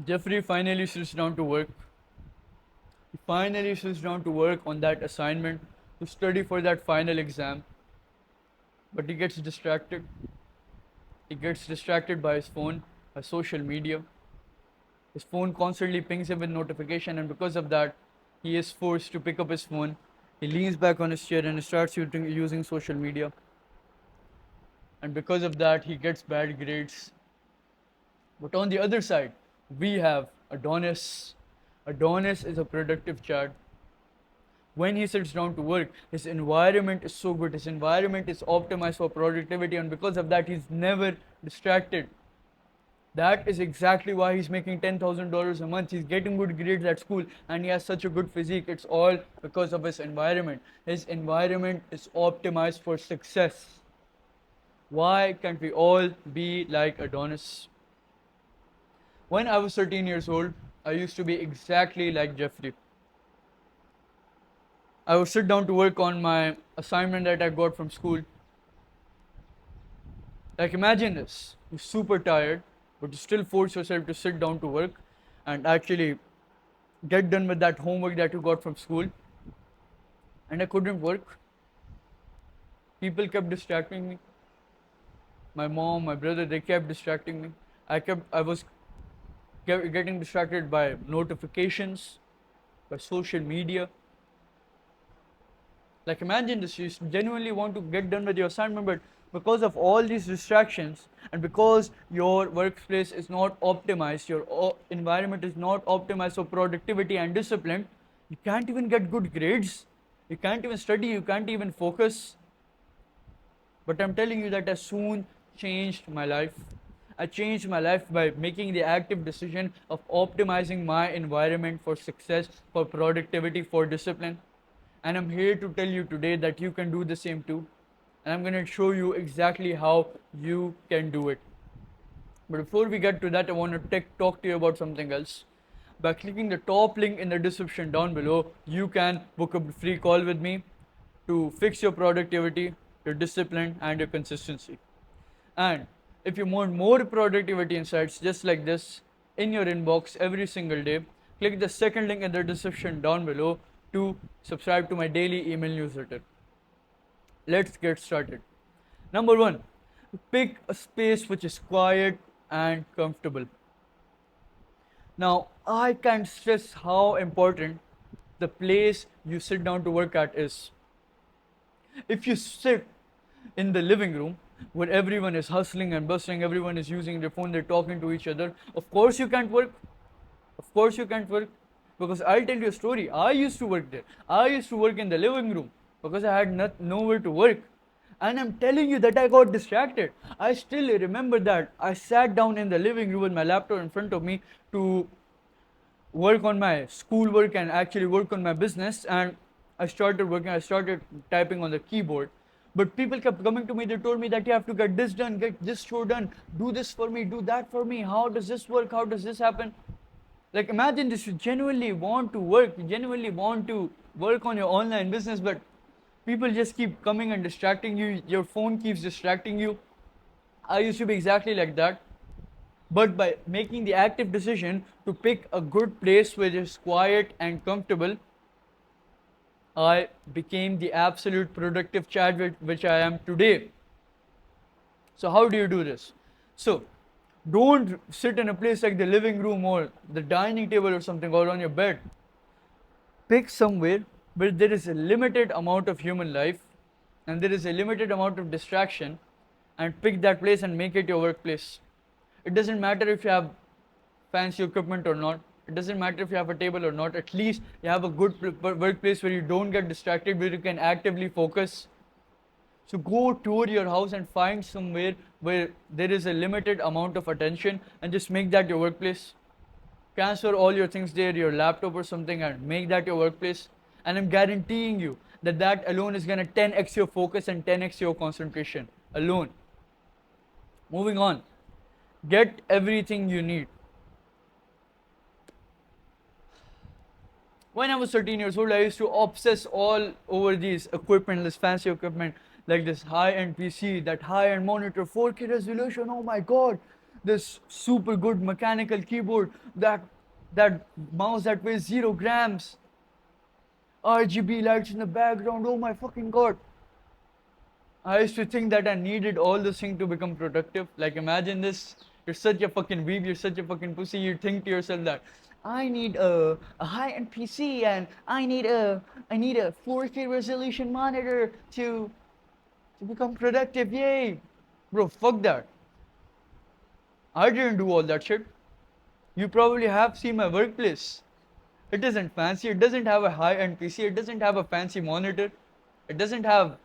Jeffrey finally sits down to work. He finally sits down to work on that assignment to study for that final exam. But he gets distracted. He gets distracted by his phone, by social media. His phone constantly pings him with notification, and because of that, he is forced to pick up his phone. He leans back on his chair and starts using social media. And because of that, he gets bad grades. But on the other side, we have Adonis. Adonis is a productive child. When he sits down to work, his environment is so good. His environment is optimized for productivity, and because of that, he's never distracted. That is exactly why he's making $10,000 a month. He's getting good grades at school and he has such a good physique. It's all because of his environment. His environment is optimized for success. Why can't we all be like Adonis? When I was 13 years old, I used to be exactly like Jeffrey. I would sit down to work on my assignment that I got from school. Like, imagine this, you're super tired, but you still force yourself to sit down to work and actually get done with that homework that you got from school. And I couldn't work. People kept distracting me. My mom, my brother, they kept distracting me. I was getting distracted by notifications, by social media. Like, imagine this, you genuinely want to get done with your assignment, but because of all these distractions and because your workplace is not optimized, your environment is not optimized for productivity and discipline, you can't even get good grades, you can't even study, you can't even focus. But I'm telling you that I soon changed my life. I changed my life by making the active decision of optimizing my environment for success, for productivity, for discipline. And I'm here to tell you today that you can do the same too. And I'm going to show you exactly how you can do it. But before we get to that, I want to talk to you about something else. By clicking the top link in the description down below, you can book a free call with me to fix your productivity, your discipline, and your consistency. And if you want more productivity insights just like this in your inbox every single day, click the second link in the description down below to subscribe to my daily email newsletter. Let's get started. Number one, pick a space which is quiet and comfortable. Now, I can't stress how important the place you sit down to work at is. If you sit in the living room where everyone is hustling and bustling, everyone is using their phone, they're talking to each other, of course you can't work. Of course you can't work. Because I'll tell you a story. I used to work there. I used to work in the living room because I had nowhere to work. And I'm telling you that I got distracted. I still remember that. I sat down in the living room with my laptop in front of me to work on my schoolwork and actually work on my business. And I started working, I started typing on the keyboard. But people kept coming to me, they told me that you have to get this done, get this show done, do this for me, do that for me. How does this work? How does this happen? Like, imagine this, you genuinely want to work, you genuinely want to work on your online business, but people just keep coming and distracting you, your phone keeps distracting you. I used to be exactly like that. But by making the active decision to pick a good place which is quiet and comfortable, I became the absolute productive child which I am today. So how do you do this? So don't sit in a place like the living room or the dining table or something, or on your bed. Pick somewhere where there is a limited amount of human life and there is a limited amount of distraction, and pick that place and make it your workplace. It doesn't matter if you have fancy equipment or not. It doesn't matter if you have a table or not. At least you have a good workplace where you don't get distracted, where you can actively focus. So go tour your house and find somewhere where there is a limited amount of attention and just make that your workplace. Transfer all your things there, your laptop or something, and make that your workplace. And I'm guaranteeing you that that alone is going to 10x your focus and 10x your concentration alone. Moving on. Get everything you need. When I was 13 years old, I used to obsess all over these equipment, this fancy equipment, like this high-end PC, that high-end monitor, 4K resolution. Oh my God, this super good mechanical keyboard, that mouse that weighs 0 grams, RGB lights in the background. Oh my fucking god. I used to think that I needed all those things to become productive. Like, imagine this. You're such a fucking weeb, you're such a fucking pussy. You think to yourself that I need a high-end PC, and I need a 4K resolution monitor to become productive. Yay, bro! Fuck that. I didn't do all that shit. You probably have seen my workplace. It isn't fancy. It doesn't have a high-end PC. It doesn't have a fancy monitor. It doesn't have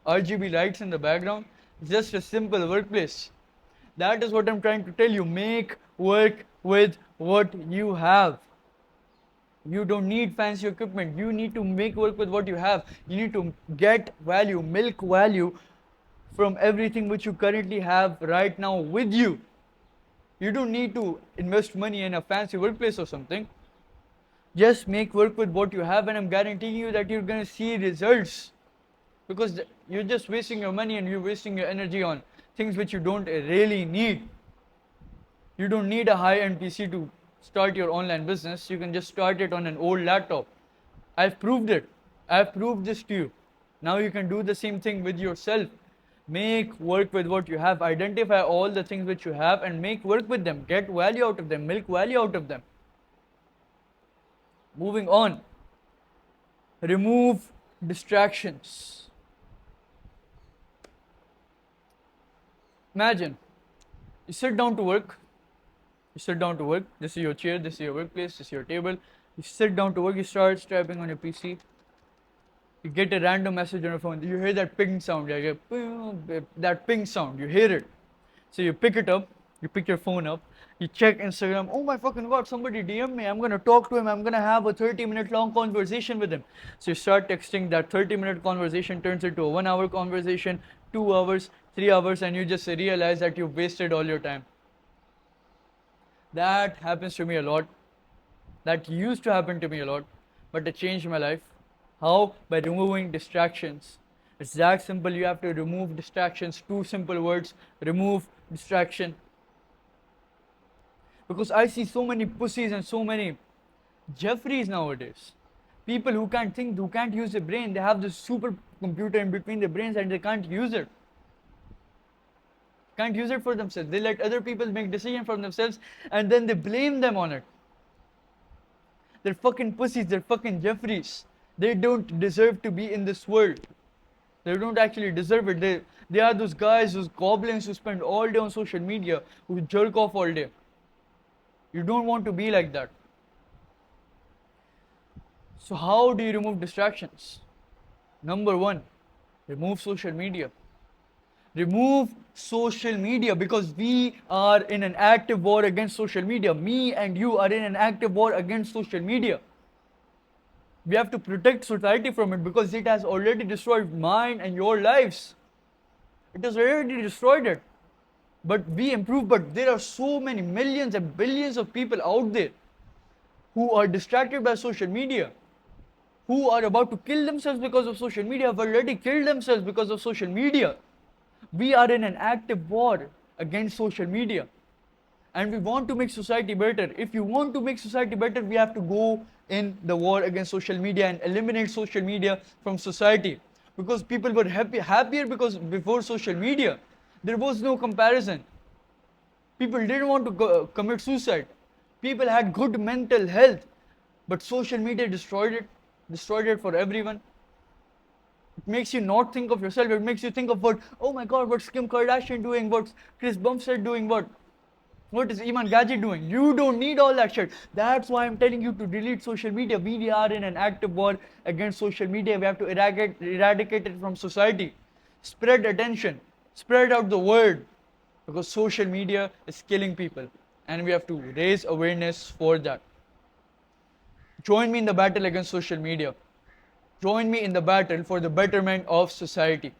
RGB lights in the background. It's just a simple workplace. That is what I'm trying to tell you. Make work with what you have. You don't need fancy equipment. You need to make work with what you have. You need to get value, milk value from everything which you currently have right now with you. You don't need to invest money in a fancy workplace or something. Just make work with what you have, and I'm guaranteeing you that you're gonna see results. Because you're just wasting your money and you're wasting your energy on things which you don't really need. You don't need a high-end PC to start your online business. You can just start it on an old laptop. I've proved it. I've proved this to you. Now you can do the same thing with yourself. Make work with what you have. Identify all the things which you have and make work with them. Get value out of them. Milk value out of them. Moving on. Remove distractions. Imagine, you sit down to work. This is your chair, this is your workplace, this is your table. You sit down to work, you start typing on your PC. You get a random message on your phone. You hear that ping sound, that ping sound, you hear it. So you pick it up, you pick your phone up, you check Instagram. Oh my fucking god, somebody DM me. I'm gonna talk to him. I'm gonna have a 30-minute long conversation with him. So you start texting. That 30-minute conversation turns into a 1 hour conversation, 2 hours, 3 hours, and you just realize that you've wasted all your time. That happens to me a lot. That used to happen to me a lot, but it changed my life. How? By removing distractions. It's that simple. You have to remove distractions. 2 simple words. Remove distraction. Because I see so many pussies and so many Jeffreys nowadays. People who can't think, who can't use their brain. They have this super computer in between their brains and they can't use it. Can't use it for themselves. They let other people make decisions for themselves and then they blame them on it. They're fucking pussies. They're fucking Jeffreys. They don't deserve to be in this world. They don't actually deserve it. They are those guys, those goblins who spend all day on social media, who jerk off all day. You don't want to be like that. So how do you remove distractions? Number 1, remove social media. Remove social media, because we are in an active war against social media. Me and you are in an active war against social media. We have to protect society from it because it has already destroyed mine and your lives. It has already destroyed it. But we improve, but there are so many millions and billions of people out there who are distracted by social media, who are about to kill themselves because of social media, have already killed themselves because of social media. We are in an active war against social media. And we want to make society better. If you want to make society better, we have to go in the war against social media and eliminate social media from society. Because people were happier because before social media, there was no comparison. People didn't want to commit suicide. People had good mental health. But social media destroyed it for everyone. It makes you not think of yourself. It makes you think of oh my god, what's Kim Kardashian doing? What's Chris Bumstead doing? What is Iman Gadget doing? You don't need all that shit. That's why I'm telling you to delete social media. We are in an active war against social media. We have to eradicate it from society. Spread attention. Spread out the word. Because social media is killing people. And we have to raise awareness for that. Join me in the battle against social media. Join me in the battle for the betterment of society.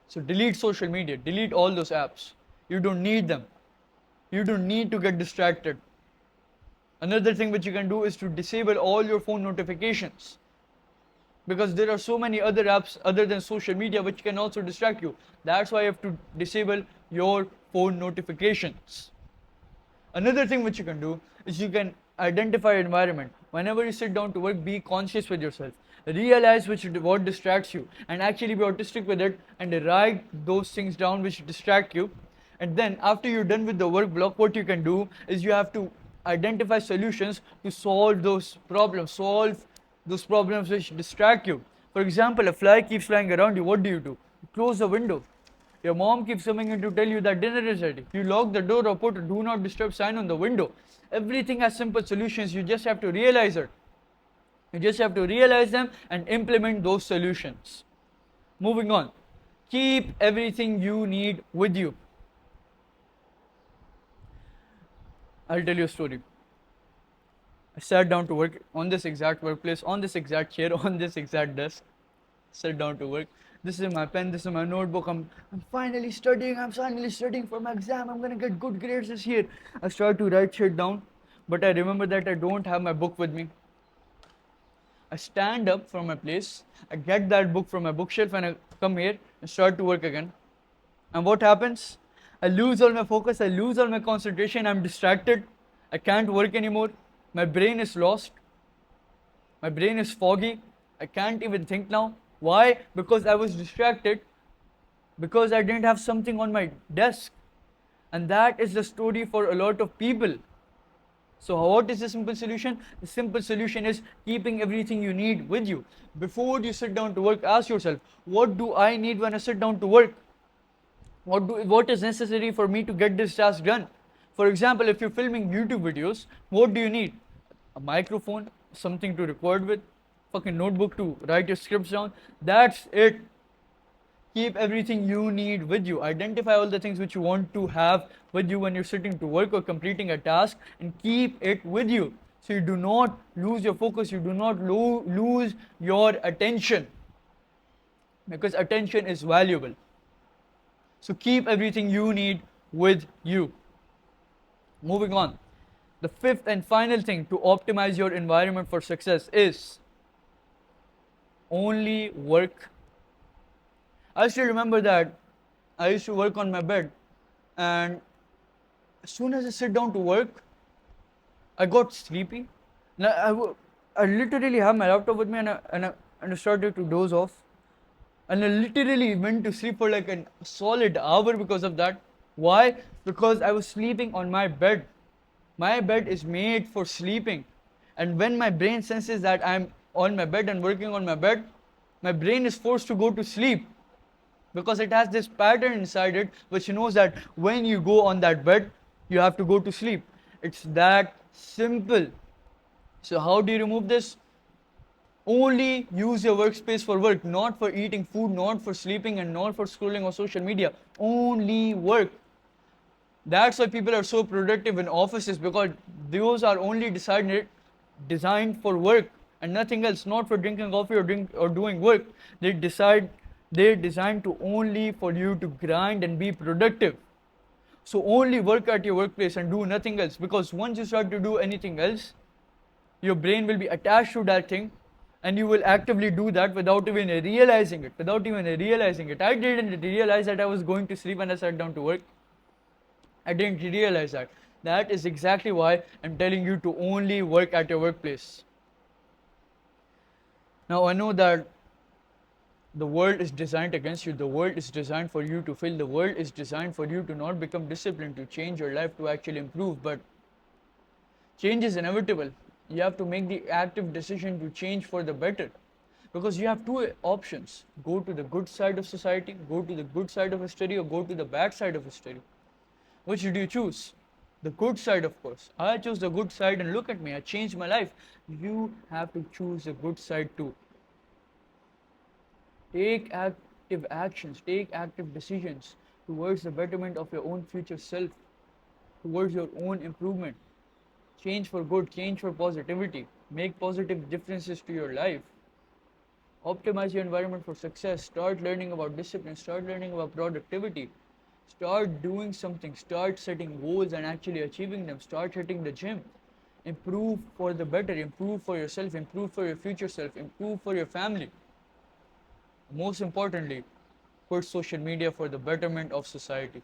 So delete social media. Delete all those apps. You don't need them. You don't need to get distracted. Another thing which you can do is to disable all your phone notifications. Because there are so many other apps other than social media which can also distract you. That's why you have to disable your phone notifications. Another thing which you can do is you can identify your environment. Whenever you sit down to work, be conscious with yourself. Realize what distracts you and actually be autistic with it and write those things down which distract you. And then after you're done with the work block, what you can do is you have to identify solutions to solve those problems which distract you. For example, a fly keeps flying around you, what do? You close the window. Your mom keeps coming in to tell you that dinner is ready. You lock the door or put a do not disturb sign on the window. Everything has simple solutions. You just have to realize it. You just have to realize them and implement those solutions. Moving on. Keep everything you need with you. I'll tell you a story. I sat down to work on this exact workplace, on this exact chair, on this exact desk. Sat down to work. This is my pen, this is my notebook. I'm finally studying for my exam. I'm gonna get good grades this year. I start to write shit down, but I remember that I don't have my book with me. I stand up from my place, I get that book from my bookshelf, and I come here and start to work again. And what happens? I lose all my focus, I lose all my concentration, I'm distracted, I can't work anymore, my brain is lost, my brain is foggy, I can't even think now. Why? Because I was distracted, because I didn't have something on my desk. And that is the story for a lot of people. So what is the simple solution? The simple solution is keeping everything you need with you. Before you sit down to work, ask yourself, what do I need when I sit down to work? What is necessary for me to get this task done? For example, if you're filming YouTube videos, what do you need? A microphone, something to record with, fucking notebook to write your scripts down. That's it. Keep everything you need with you. Identify all the things which you want to have with you when you're sitting to work or completing a task, and keep it with you. So you do not lose your focus, you do not lose your attention, because attention is valuable. So keep everything you need with you. Moving on. The fifth and final thing to optimize your environment for success is only work. I still remember that I used to work on my bed, and as soon as I sit down to work, I got sleepy. Now, I literally have my laptop with me, and I started to doze off. And I literally went to sleep for like a solid hour because of that. Why? Because I was sleeping on my bed. My bed is made for sleeping. And when my brain senses that I'm on my bed and working on my bed, my brain is forced to go to sleep, because it has this pattern inside it which knows that when you go on that bed, you have to go to sleep. It's that simple. So how do you remove this? Only use your workspace for work, not for eating food, not for sleeping, and not for scrolling on social media. Only work. That's why people are so productive in offices, because those are only designed for work and nothing else, not for drinking coffee or doing work. They're designed to only for you to grind and be productive. So only work at your workplace and do nothing else, because once you start to do anything else, your brain will be attached to that thing, and you will actively do that without even realizing it. I didn't realize that I was going to sleep when I sat down to work. I didn't realize that. That is exactly why I'm telling you to only work at your workplace. Now I know that the world is designed against you. The world is designed for you to fail. The world is designed for you to not become disciplined, to change your life, to actually improve. But change is inevitable. You have to make the active decision to change for the better. Because you have two options: go to the good side of society, go to the good side of history, or go to the bad side of history. Which do you choose? The good side, of course. I chose the good side, and look at me, I changed my life. You have to choose the good side too. Take active actions, take active decisions towards the betterment of your own future self, towards your own improvement. Change for good, change for positivity. Make positive differences to your life. Optimize your environment for success. Start learning about discipline, start learning about productivity. Start doing something, start setting goals and actually achieving them. Start hitting the gym. Improve for the better, improve for yourself, improve for your future self, improve for your family. Most importantly, put social media for the betterment of society.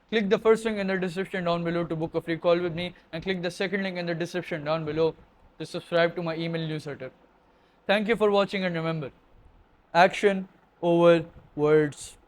Click the first link in the description down below to book a free call with me, and click the second link in the description down below to subscribe to my email newsletter. Thank you for watching, and remember, action over words.